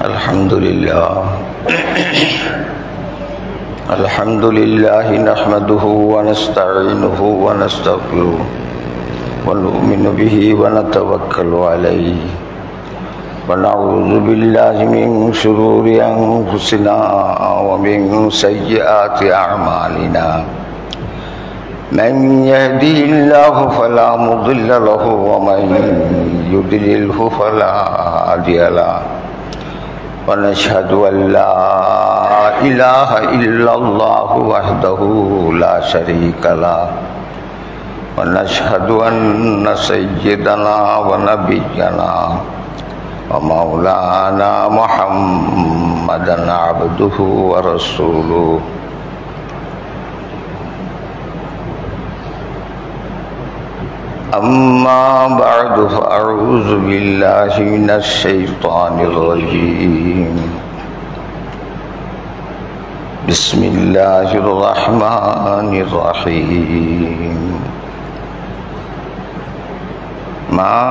Alhamdulillah nahmaduhu wa nasta'inuhu wa nastaghfiruh wa nu'minu bihi wa natawakkalu alayhi wa na'udzu billahi min shururi anfusina wa min sayyiati a'malina man yahdihillahu fala mudilla lahu wa man yudlilhu fala hadiya lahu wa nashhadu an la ilaha illallah wahdahu la syarika lah wa nashhadu anna sayyidana wa nabiyyana wa maulana Muhammadan abduhu wa rasuluh. Amma ba'du fa'a'udzu billahi minasy syaithanir rajim. Bismillahirrahmanirrahim. Ma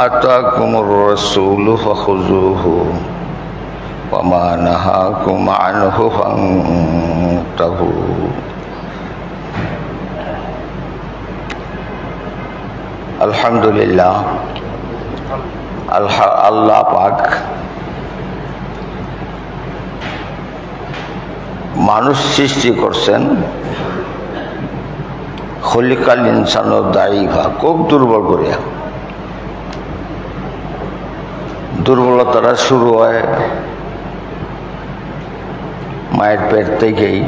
atakumur rasulu fakhuzuhu wa ma nahakum anhu fantahu. Alhamdulillah, Allah পাক মানুষ সৃষ্টি করছেন খলিকাল ইনসান দাইফা, খুব দুর্বল করিয়া। দুর্বলতাটা শুরু হয় মায়ের পেট থেকেই।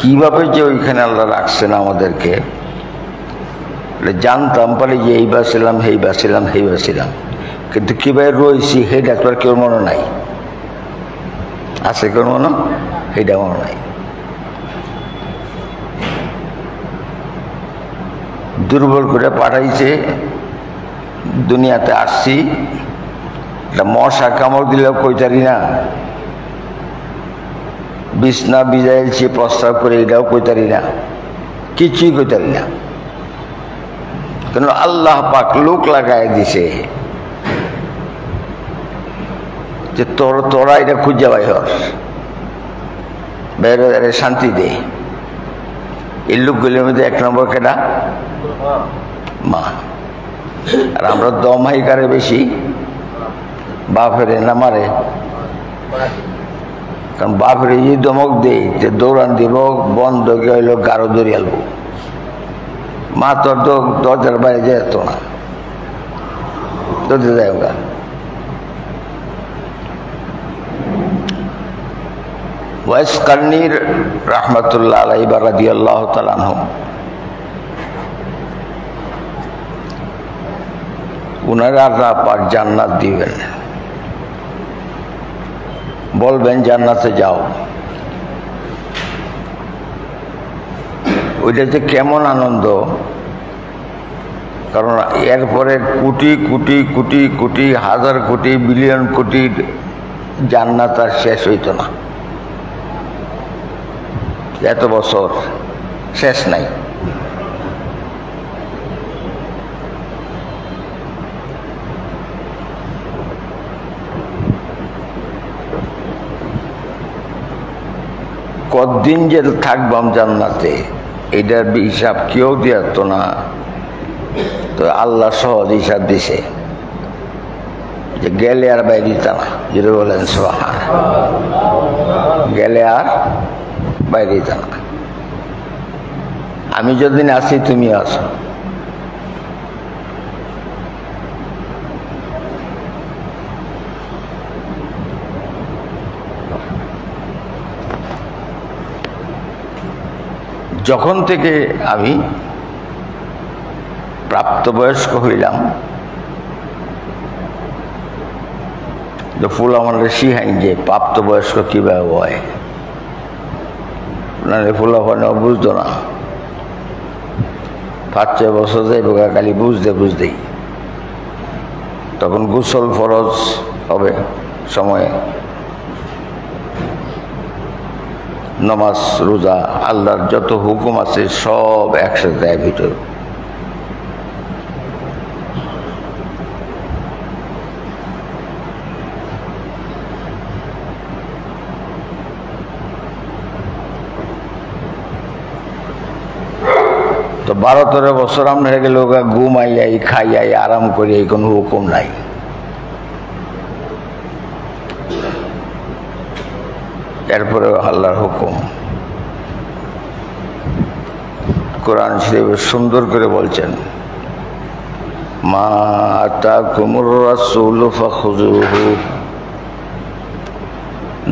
কিভাবে যে ওইখানে আল্লাহ রাখছেন আমাদেরকে জানতাম পারে যে এই বাসিলাম হেই বাসিলাম হেই বাসিলাম, কিন্তু কিভাবে রয়েছি সেই ডাক্তার কেউ মনে নাই, আছে কেউ মনে, সেইটা মনে নাই। দুর্বল করে পাঠাইছে, দুনিয়াতে আসছি। মশা কামড় দিলেও কইতারি না, বিছনা বিজাইছি প্রস্রাব করে এটাও কইতারি না, কিছুই কইতারি না। কেন আল্লাহ পাক লোক লাগাই দিছে যে তোরা এটা খুঁজে বাইর বের শান্তি দে। এই লোকগুলির মধ্যে এক নম্বর কেটা মা। আর আমরা দমাই কারে বেশি, বাপেরে না মারে। কারণ বাপের এই দমক দেই যে দৌড়ান দিব বন্ধ গেল গাঢ় দরিয়ালব। মা তোর তো দরজার বাইরে যেত না, দরজা যায় ওরা। ওয়াইস কান্নির রাহমাতুল্লাহ আলাইহি ওয়া রাদিয়াল্লাহু তাআলা আনহু, উনারা আল্লাহ পাক জান্নাত দিবেন, বলবেন জান্নাতে যাও। ওইটা যে কেমন আনন্দ, কারণ এরপরে কোটি কোটি কোটি কোটি হাজার কোটি বিলিয়ন কোটি জান্নাত আর শেষ হইত না। এত বছর শেষ নাই। কতদিন যে থাকবাম জান্নাতে এটার হিসাব কেউ দিত না। তো আল্লাহ সহজ হিসাব দিছে যে গেলে আর বাইরে দিত না। যেটা বলেন সুবহান, গেলে আর বাইরে দিত না। আমি যতদিন আছি তুমি আছো। যখন থেকে আমি প্রাপ্তবয়স্ক হইলাম, ফুল আমার শিখাই যে প্রাপ্তবয়স্ক কিভাবে হয়। ফুল ওখানে বুঝতো না, 5-6 বছর যাই বোকা খালি বুঝতেই। তখন গোসল ফরজ হবে সময়ে, নামাজ রোজা আল্লাহর যত হুকুম আছে সব একসাথে ভিতর। 12-13 বছর আমরা হয়ে গেল ঘুমাইয়াই খাইয়াই আরাম করি, এই কোনো হুকুম নাই। এরপরে আল্লাহর হুকুম কোরআন শরীফে সুন্দর করে বলছেন, মা আতাকুমুর রাসূলু ফাখুযুহু।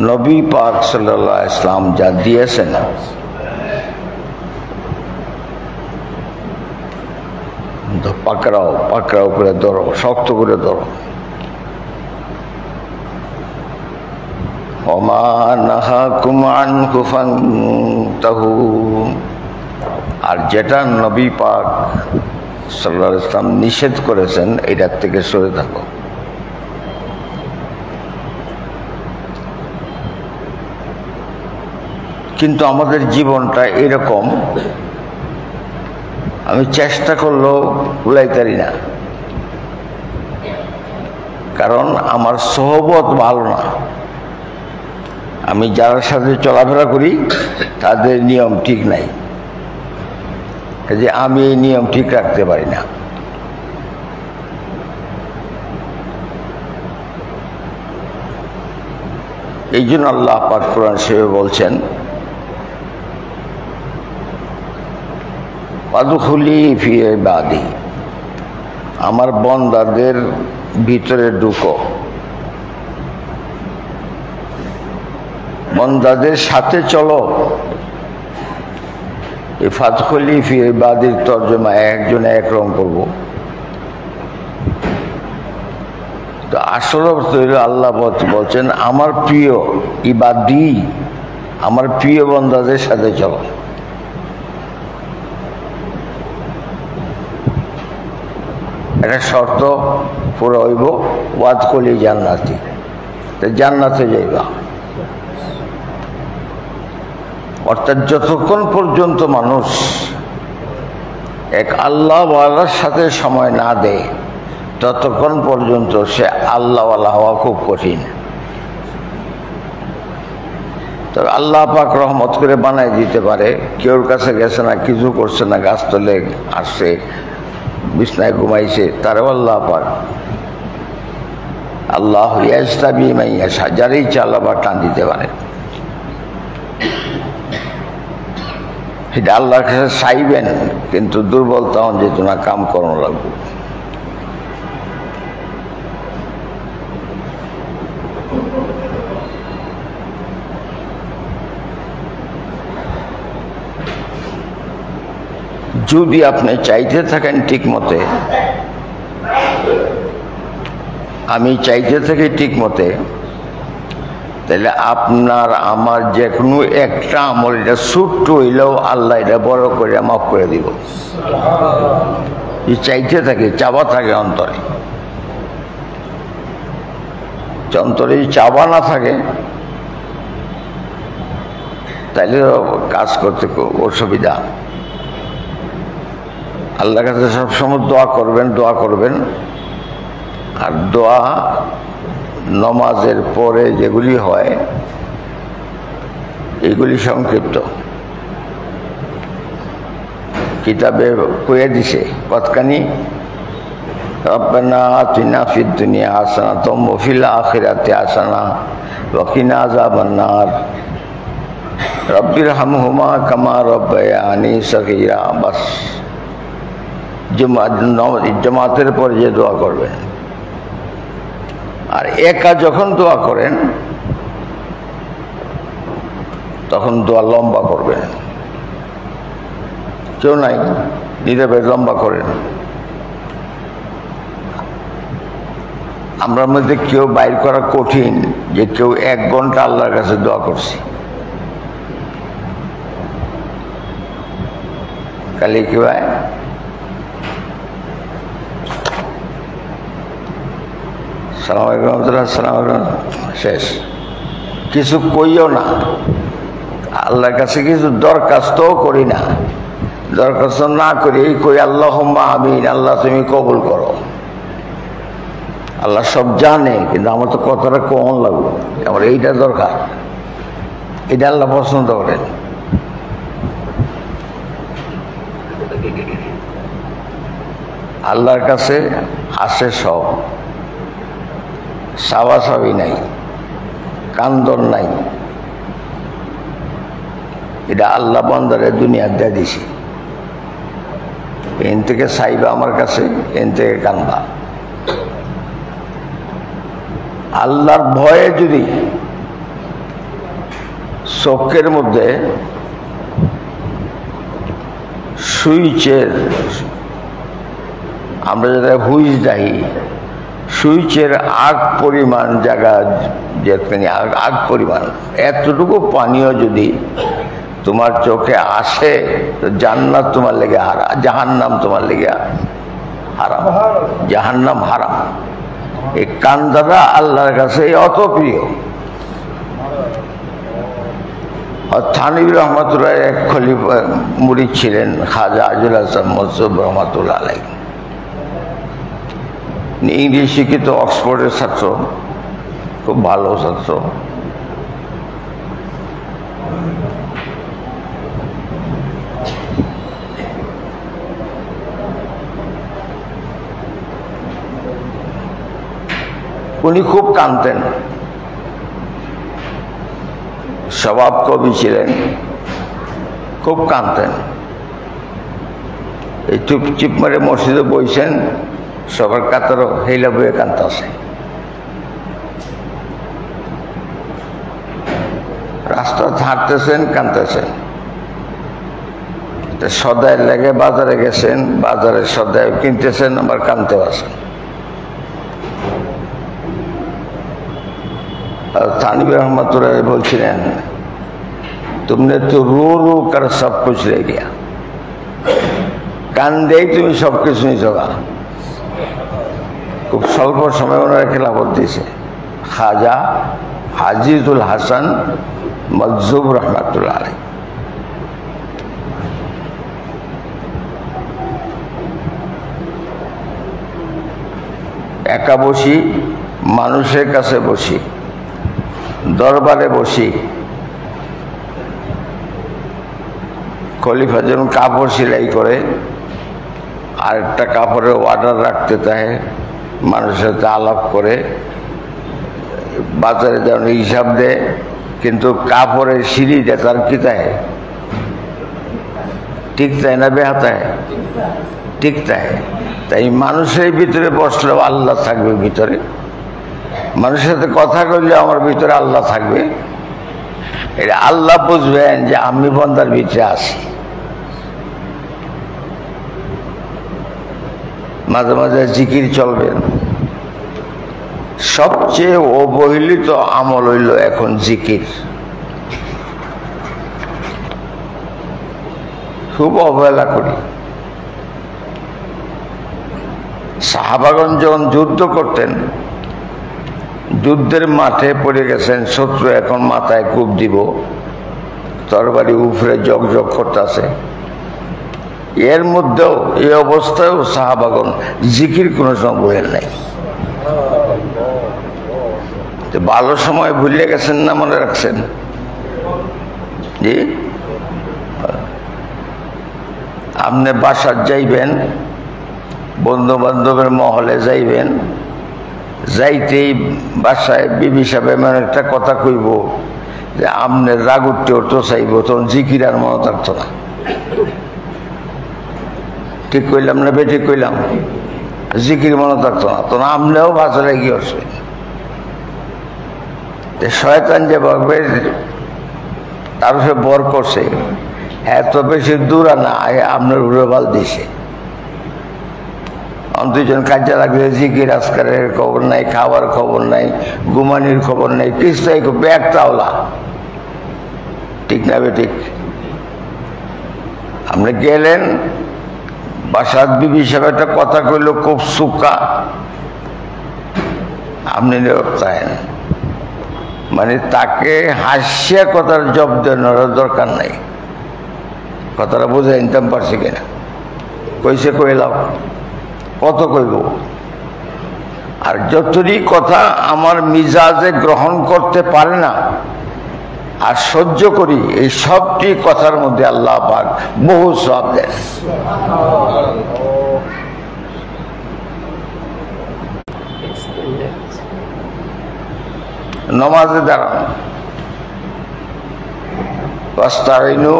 নবী পাক সাল্লাল্লাহু আলাইহি ওয়াসাল্লাম যা দিয়েছেন পাকড়াও পাকড়াও করে ধরো, শক্ত করে ধরো। ওমা নাহাকুম আনহু ফান্তাহু। আর যেটা নবী পাক সাল্লাল্লাহু আলাইহি ওয়াসাল্লাম নিষেধ করেছেন এটার থেকে সরে থাকো। কিন্তু আমাদের জীবনটা এরকম, আমি চেষ্টা করলেও ভুলাইতারি না, কারণ আমার সোহবত ভালো না। আমি যার সাথে চলাফেরা করি তাদের নিয়ম ঠিক নাই, যে আমি এই নিয়ম ঠিক রাখতে পারি না। এই জন্য আল্লাহ পাক কোরআন শরীফে বলছেন, ওয়াদখুলি ফি ইবাদি, আমার বান্দাদের ভিতরে ঢুকো, বান্দাদের সাথে চলো। এই ফাদখুলি ফি ইবাদির তর্জমা একজনে একরকম করব, তো আসল অর্থ হইল আল্লাহ বলছেন আমার প্রিয় ইবাদি, আমার প্রিয় বান্দাদের সাথে চলো। এটা শর্ত পুরো হইব, ওয়াদখুলি জান্নাতি, জান্নাতে যাইবা। অর্থাৎ যতক্ষণ পর্যন্ত মানুষ এক আল্লাহওয়ালার সাথে সময় না দেয় ততক্ষণ পর্যন্ত সে আল্লাহওয়ালা হওয়া খুব কঠিন। তবে আল্লাহ পাক রহমত করে বানাই দিতে পারে। কেউর কাছে গেছে না, কিছু করছে না, গাছতলে আসছে, বিছনায় ঘুমাইছে, তারও আল্লাহ পাক আল্লাহ ইয়াজতাবি মান ইয়াশা, যার ইচ্ছা আল্লাহ পাক টান দিতে পারে। সেটা আল্লাহর কাছে চাইবেন, কিন্তু দুর্বল তখন যেত না, কাম করানো লাগবে। যদি আপনি চাইতে থাকেন ঠিক মতে, আমি চাইতে থাকি ঠিক মতে, তাহলে আপনার আমার যে কোনো একটা আমল এটা ছোট্ট হইলেও আল্লাহ এটা বড় করে মাফ করে দিব। চাইতে থাকে, চাওয়া থাকে অন্তরে, অন্তরে চাওয়া না থাকে তাইলে কাজ করতে অসুবিধা। আল্লাহর কাছে সবসময় দোয়া করবেন, দোয়া করবেন। আর দোয়া নমাজের পরে যেগুলি হয় এগুলি সংক্ষিপ্ত, কিতাবে কইয়া দিছে কতখানি, রব্বানা আতিনা ফিদ দুনিয়া হাসানাতাম ওয়া ফিল আখিরাতি হাসানাহ ওয়া কিনা আযাবান নার রব্বিরহামহুমা কামা রব্বায়ানি সগীরা। বাস, জামাতের পরে যে দোয়া করবেন। আর একা যখন দোয়া করেন তখন দোয়া লম্বা করবেন, কেউ নাই নীরবে লম্বা করেন। আমরা মধ্যে কেউ বাইর করা কঠিন যে কেউ 1 ঘন্টা আল্লাহর কাছে দোয়া করছি। কালি কি ভাই সালাম আলাইকুম শেষ, কিছু কইও না, আল্লাহর কাছে কিছু দরখাস্তও করি না, দরখাস্ত না করি এই কই আল্লাহুম্মা আমিন, আল্লাহ তুমি কবুল করো। আল্লাহ সব জানে, কিন্তু আমার তো কথাটা কমন লাগবে, আমার এইটা দরকার, এটা আল্লাহ পছন্দ করেন। আল্লাহর কাছে আছে সব, সাবাসাবি নাই, কান্দন নাই। এটা আল্লাহ বান্দারে দুনিয়া দিয়ে দিছি। এন থেকে চাইবা আমার কাছে, এন থেকে কান্দবা। আল্লাহর ভয়ে যদি চোখের মধ্যে সুইচের, আমরা যেটা হুইজ দাহি, সুইচের আগ পরিমাণ জায়গা, যেখানে আগ পরিমাণ এতটুকু পানীয় যদি তোমার চোখে আসে, তো জান্নাত তোমার লেগে হারাম, জাহান্নাম তোমার লেগে হারাম, জাহান্নাম হারাম। এই কান্দাটা আল্লাহর কাছে অত প্রিয়। থানভী রহমতুল্লাহ এক খলিফা মুরিদ ছিলেন, খাজা আজুল হাসান মনসুব রহমতুল্লাহ আলাইহি। ইংরেজি শিক্ষিত, অক্সফোর্ডের ছাত্র, খুব ভালো ছাত্র। উনি খুব কাঁদতেন, স্বভাব কবি ছিলেন, খুব কাঁদতেন। এই চুপ মারে মসজিদে বইছেন, সবার কাতারও হেলা বইয়ে কাঁদতেছে। রাস্তা হাঁটতেছেন, কাঁদতেছেন। সদাই লেগে বাজারে গেছেন, বাজারে সদাই কিনতেছেন, আবার কাঁদতেও আছেন। থানভী রহমতুল্লাহ বলছিলেন, तुमने तो रो रो कर सब कुछ ले लिया, কান্দেই তুমি সব কিছু নিছোগা। খুব স্বল্প সময় ওনারা খেলাফত দিয়েছে খাজা আজিজুল হাসান মজজুব রহমতুল্লাহ আলাইহি। একা বসি, মানুষের কাছে বসি, দরবারে বসি। খলিফা যখন কাপড় সেলাই করে, আর একটা কাপড়ের অর্ডার রাখতে চায়, মানুষের সাথে আলাপ করে, বাজারে যেমন হিসাব দেয়, কিন্তু কাপড়ের সিঁড়িটা তার কি তাই ঠিক তাই না বেহাতায় ঠিক তাই। তাই মানুষের ভিতরে বসলেও আল্লাহ থাকবে ভিতরে, মানুষের সাথে কথা কইলে আমার ভিতরে আল্লাহ থাকবে। এটা আল্লাহ বুঝবেন যে আমি বান্দার ভিতরে আছি। মাঝে মাঝে জিকির চলবেন। সবচেয়ে অবহেলিত আমল হইল এখন জিকির, খুব অবহেলা করি। সাহাবাগণ যখন যুদ্ধ করতেন, যুদ্ধের মাঠে পড়ে গেছেন, শত্রু এখন মাথায় কূপ দিব, তরবারি উপরে জগ জগ করতেছে, এর মধ্যেও এই অবস্থায়ও সাহাবাগণ জিকির কোনো সময় বলেন নাই। ভালো সময় ভুলে গেছেন না, মনে রাখছেন? জি, আপনি বাসার যাইবেন, বন্ধু বান্ধবের মহলে যাইবেন, যাইতেই বাসায় বিবি সাহেব এমন একটা কথা কইব যে আপনি রাগ উঠতে উঠতে চাইব, তখন জিকির আর মনে থাকতো না। ঠিক কইলাম না বেঠিক কইলাম? জিকির মনে থাকতো না, তখন আপনিও বাজারে গিয়ে আসবেন। শয়তান যে ভাববে তার সে বর করছে, এত বেশি দূর না, আপনার উড়েবাল দিছে। দুজন কাজে লাগলে জিকির আজকারের খবর নাই, খাওয়ার খবর নাই, ঘুমানির খবর নাই, কিস্তাই ব্যাগ তাওলা। ঠিক না বেঠিক? আপনি গেলেন বাসার বিবি সাহেব একটা কথা কইল খুব সুকা, আপনি চান মানে তাকে হাসিয়া কথার জব দেওয়ার দরকার নাই। কথাটা বুঝে নিতাম পারছি কিনা? কইছে কইলাম, কত কইব? আর যতটি কথা আমার মিজাজে গ্রহণ করতে পারে না আর সহ্য করি, এই সবটি কথার মধ্যে আল্লাহ পাক বহু সওয়াব দেন। নমাজে দাঁড়ান, ওয়াস্তাইনু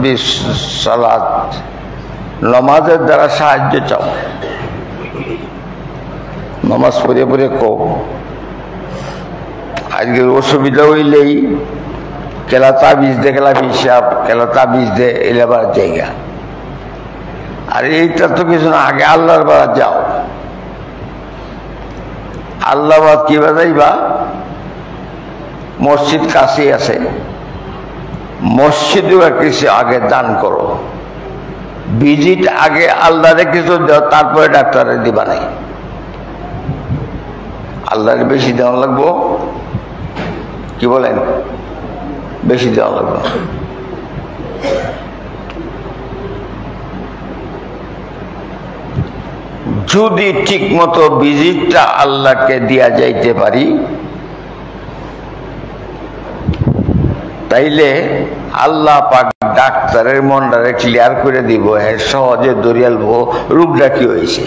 বিস-সালাত, নমাজের দ্বারা সাহায্য চাও। নমাজ পড়ে পড়ে কও। আজকের অসুবিধা হইলেই কেলা তাবিজ দে, কেলা হিসাব, কেলা তাবিজ দে, এলাবার জায়গা। আর এইটা তো কিছু না, আগে আল্লাহর বাড়া যাও। আল্লাহ কি বাজাইবা? মসজিদ কাছে আছে, মসজিদেও কিছু আগে দান করো। ভিজিট আগে আল্লাহরে কিছু দাও, তারপরে ডাক্তারে দিবা নাই। আল্লাহরে বেশি দেওয়া লাগবো, কি বলেন? বেশি দেওয়া লাগবে। যদি ঠিক মতো ভিজিটটা আল্লাহকে দিয়া যাইতে পারি, তাইলে আল্লাহ পাক ডাক্তারের মনটারে ক্লিয়ার করে দিব, হ্যাঁ সহজে দরিয়ালবো রোগটা কি হয়েছে।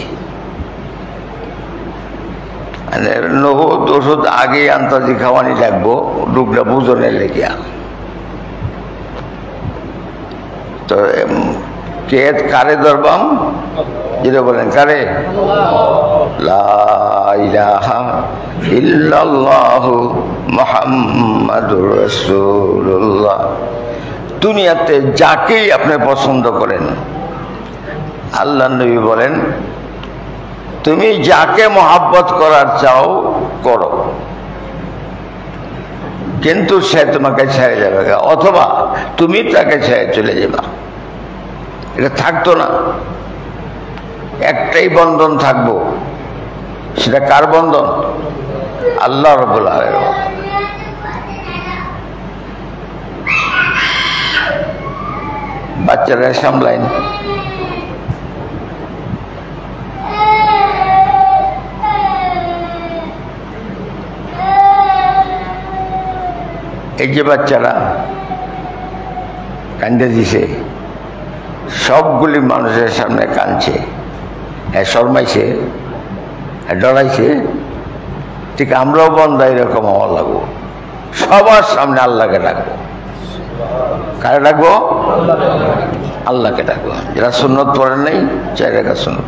নগদ ওষুধ আগে আন্তাজি খাওয়ানি লাগবো রোগটা বুঝনের লেগিয়া। তো কে কারে ধরবাম? যেটা বলেন কারে? লা ইলাহা ইল্লাল্লাহু মুহাম্মাদুর রাসূলুল্লাহ। দুনিয়াতে যাকেই আপনি পছন্দ করেন, আল্লাহ নবী বলেন তুমি যাকে মহাব্বত করার চাও করো, কিন্তু সে তোমাকে ছেড়ে যাবে, অথবা তুমি তাকে ছেড়ে চলে যাবা। এটা থাকতো না, একটাই বন্ধন থাকবো। সেটা কার বন্ধন? আল্লাহ রাব্বুল আলামিন। বাচ্চারা সামলাইন। এই যে বাচ্চারা কান্দে দিছে, সবগুলি মানুষের সামনে কাঁদছে, শর্মাইছে, ডরাইছে। ঠিক আমরাও বন্ধা এরকম হওয়া লাগবো, সবার সামনে আল্লাহকে ডাকবো। কারে ডাকবো? আল্লাহকে ডাকবো। যারা সুন্নত পড়েন নাই, 4 রাকাত সুন্নত